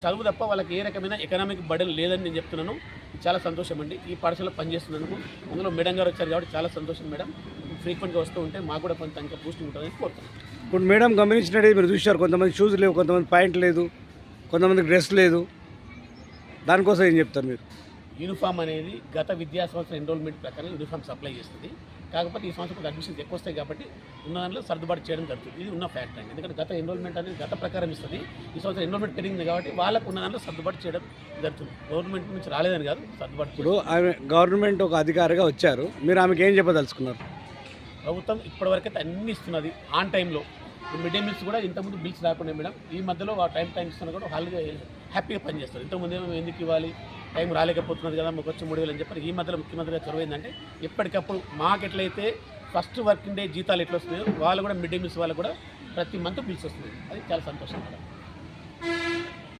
చదువు తప్ప వాళ్ళకి ఏ రకమైన ఎకనామిక్ బర్డెన్ లేదని నేను చెప్తున్నాను. చాలా సంతోషం అండి. ఈ పాఠశాలలో పనిచేస్తున్నందుకు అందులో మేడం గారు వచ్చారు కాబట్టి చాలా సంతోషం మేడం. ఫ్రీక్వెంట్గా వస్తూ ఉంటే మాకు కూడా కొంత ఇంకా బూస్టింగ్ ఉంటుందని కోరుతున్నాను. ఇప్పుడు మేడం గమనించినట్టు మీరు చూశారు, కొంతమంది షూస్ లేవు, కొంతమంది ప్యాంట్ లేదు, కొంతమంది డ్రెస్ లేదు. దానికోసం ఏం చెప్తారు మీరు? యూనిఫామ్ అనేది గత విద్యా సంవత్సరం ఎన్రోల్మెంట్ ప్రకారం యూనిఫామ్ సప్లై చేస్తుంది. కాకపోతే ఈ సంవత్సరం అడ్మిషన్స్ ఎక్కువ వస్తాయి కాబట్టి ఉన్న దాంట్లో సర్దుబాటు చేయడం జరుగుతుంది. ఇది ఉన్న ఫ్యాక్ట్ అండి. ఎందుకంటే గత ఎన్రోల్మెంట్ అనేది గత ప్రకారం ఇస్తుంది. ఈ సంవత్సరం ఎన్రోల్మెంట్ పెరిగింది కాబట్టి వాళ్ళకు ఉన్న దాంట్లో సర్దుబాటు చేయడం జరుగుతుంది. గవర్నమెంట్ నుంచి రాలేదని కాదు, సర్దుబాటు. ఇప్పుడు ఆమె గవర్నమెంట్ ఒక అధికారిగా వచ్చారు, మీరు ఆమెకి ఏం చెప్పదలుచుకున్నారు? ప్రభుత్వం ఇప్పటివరకైతే అన్ని ఇస్తున్నది ఆన్ టైంలో. మిడ్ డే మీల్స్ కూడా ఇంతకుముందు బిల్స్ రాకుండా మేడం, ఈ మధ్యలో ఆ టైం ఇస్తున్నా కూడా హాల్గా హ్యాపీగా పనిచేస్తారు. ఇంతకుముందు ఏమో ఎందుకు ఇవ్వాలి, టైం రాలేకపోతున్నది కదా, మాకు వచ్చి 3,000 అని చెప్పి ఈ మధ్యలో ముఖ్యమంత్రిగా చొరవ ఏంటంటే ఎప్పటికప్పుడు మాకు ఎట్లయితే ఫస్ట్ వర్కింగ్ డే జీతాలు ఎట్లా వస్తున్నాయో వాళ్ళు కూడా మిడ్ డే మీల్స్ వాళ్ళు కూడా ప్రతి మంత్ బిల్స్ వస్తుంది. అది చాలా సంతోషం మేడం.